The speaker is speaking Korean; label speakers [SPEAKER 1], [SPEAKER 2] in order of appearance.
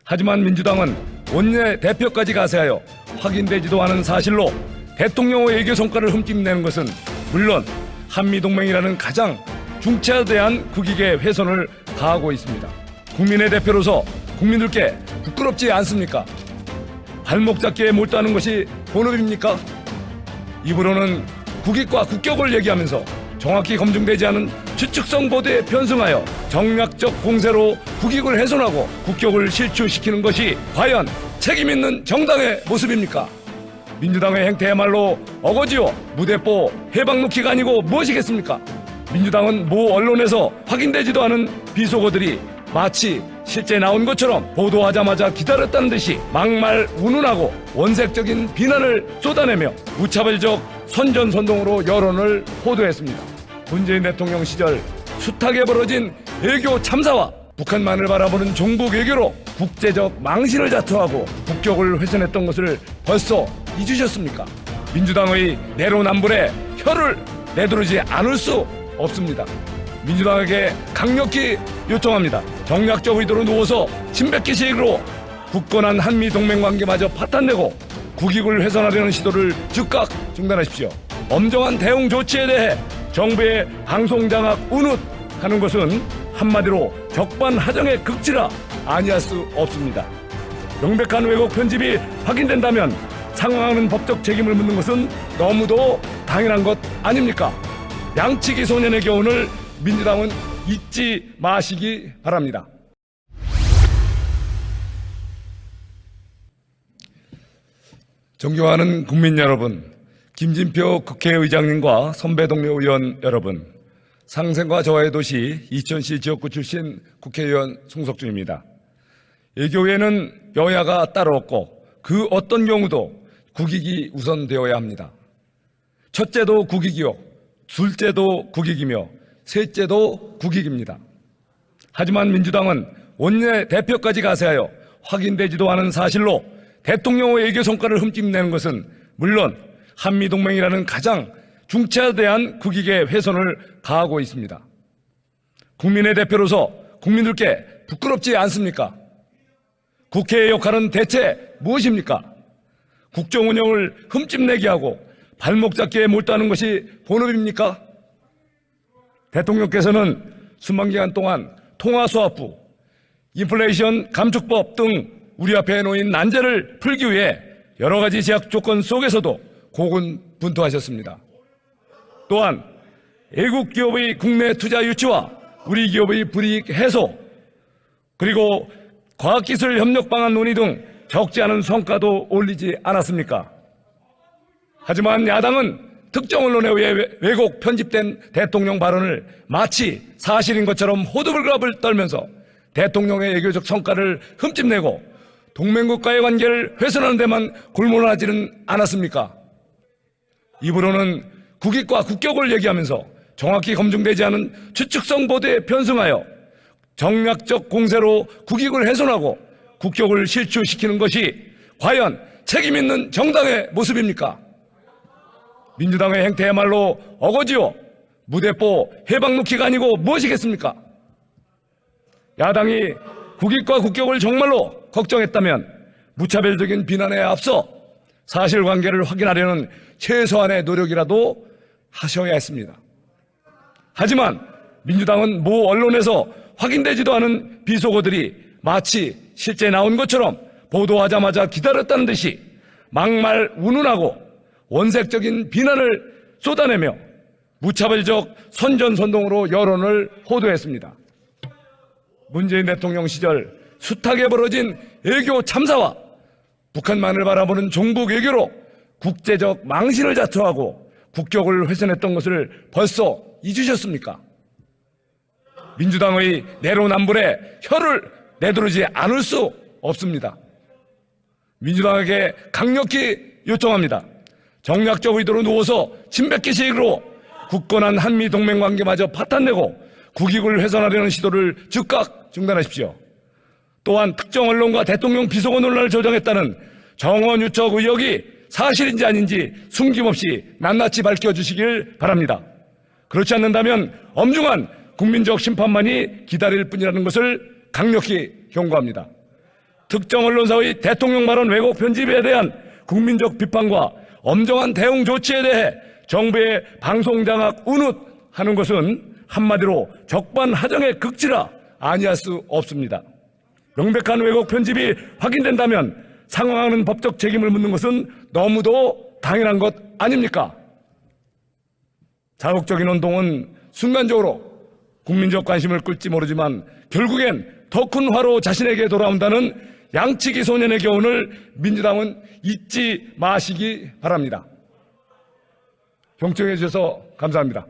[SPEAKER 1] 하지만 민주당은 원내 대표까지 가세하여 확인되지도 않은 사실로 대통령의 외교 성과를 흠집내는 것은 물론 한미동맹이라는 가장 중차대한 국익의 훼손을 가하고 있습니다. 국민의 대표로서 국민들께 부끄럽지 않습니까? 발목 잡기에 몰두하는 것이 본업입니까? 입으로는 국익과 국격을 얘기하면서 정확히 검증되지 않은 추측성 보도에 편승하여 정략적 공세로 국익을 훼손하고 국격을 실추시키는 것이 과연 책임있는 정당의 모습입니까? 민주당의 행태야말로 어거지요 무대뽀 해방놓기가 아니고 무엇이겠습니까? 민주당은 모 언론에서 확인되지도 않은 비속어들이 마치 실제 나온 것처럼 보도하자마자 기다렸다는 듯이 막말 운운하고 원색적인 비난을 쏟아내며 무차별적 선전선동으로 여론을 호도했습니다. 문재인 대통령 시절 숱하게 벌어진 외교 참사와 북한만을 바라보는 종북 외교로 국제적 망신을 자초하고 국격을 훼손했던 것을 벌써 잊으셨습니까? 민주당의 내로남불에 혀를 내두르지 않을 수 없습니다. 민주당에게 강력히 요청합니다. 정략적 의도로 누워서 친백기식으로 굳건한 한미동맹관계마저 파탄내고 국익을 훼손하려는 시도를 즉각 중단하십시오. 엄정한 대응 조치에 대해 정부의 방송장악 운운하는 것은 한마디로 적반하장의 극치라 아니할 수 없습니다. 명백한 왜곡 편집이 확인된다면 상응하는 법적 책임을 묻는 것은 너무도 당연한 것 아닙니까? 양치기 소년의 교훈을 민주당은 잊지 마시기 바랍니다. 존경하는 국민 여러분, 김진표 국회의장님과 선배 동료 의원 여러분, 상생과 저와의 도시 이천시 지역구 출신 국회의원 송석준입니다. 외교에는 여야가 따로 없고 그 어떤 경우도 국익이 우선되어야 합니다. 첫째도 국익이요, 둘째도 국익이며 셋째도 국익입니다. 하지만 민주당은 원내 대표까지 가세하여 확인되지도 않은 사실로 대통령의 외교 성과를 흠집내는 것은 물론 한미동맹이라는 가장 중차대한 국익의 훼손을 가하고 있습니다. 국민의 대표로서 국민들께 부끄럽지 않습니까? 국회의 역할은 대체 무엇입니까? 국정 운영을 흠집내게 하고 발목 잡기에 몰두하는 것이 본업입니까? 대통령께서는 수만 기간 동안 통화수합부, 인플레이션 감축법 등 우리 앞에 놓인 난제를 풀기 위해 여러 가지 제약 조건 속에서도 고군분투하셨습니다. 또한 외국 기업의 국내 투자 유치와 우리 기업의 불이익 해소, 그리고 과학기술 협력 방안 논의 등 적지 않은 성과도 올리지 않았습니까? 하지만 야당은 특정 언론에 의해 왜곡 편집된 대통령 발언을 마치 사실인 것처럼 호들갑을 떨면서 대통령의 외교적 성과를 흠집내고 동맹국과의 관계를 훼손하는 데만 골몰하지는 않았습니까? 입으로는 국익과 국격을 얘기하면서 정확히 검증되지 않은 추측성 보도에 편승하여 정략적 공세로 국익을 훼손하고 국격을 실추시키는 것이 과연 책임있는 정당의 모습입니까? 민주당의 행태야말로 어거지요 무대뽀 해방놓기가 아니고 무엇이겠습니까? 야당이 국익과 국격을 정말로 걱정했다면 무차별적인 비난에 앞서 사실관계를 확인하려는 최소한의 노력이라도 하셔야 했습니다. 하지만 민주당은 모 언론에서 확인되지도 않은 비속어들이 마치 실제 나온 것처럼 보도하자마자 기다렸다는 듯이 막말 운운하고 원색적인 비난을 쏟아내며 무차별적 선전선동으로 여론을 호도했습니다. 문재인 대통령 시절 숱하게 벌어진 외교 참사와 북한만을 바라보는 종북 외교로 국제적 망신을 자초하고 국격을 훼손했던 것을 벌써 잊으셨습니까? 민주당의 내로남불에 혀를 내두르지 않을 수 없습니다. 민주당에게 강력히 요청합니다. 정략적 의도로 누워서 친백기식으로 굳건한 한미동맹관계마저 파탄내고 국익을 훼손하려는 시도를 즉각 중단하십시오. 또한 특정 언론과 대통령 비속어 논란을 조장했다는 정원 유착 의혹이 사실인지 아닌지 숨김없이 낱낱이 밝혀주시길 바랍니다. 그렇지 않는다면 엄중한 국민적 심판만이 기다릴 뿐이라는 것을 강력히 경고합니다. 특정 언론사의 대통령 발언 왜곡 편집에 대한 국민적 비판과 엄정한 대응 조치에 대해 정부의 방송 장악 운운하는 것은 한마디로 적반하장의 극치라 아니할 수 없습니다. 명백한 왜곡 편집이 확인된다면 상황하는 법적 책임을 묻는 것은 너무도 당연한 것 아닙니까? 자극적인 운동은 순간적으로 국민적 관심을 끌지 모르지만 결국엔 더 큰 화로 자신에게 돌아온다는 양치기 소년의 교훈을 민주당은 잊지 마시기 바랍니다. 경청해 주셔서 감사합니다.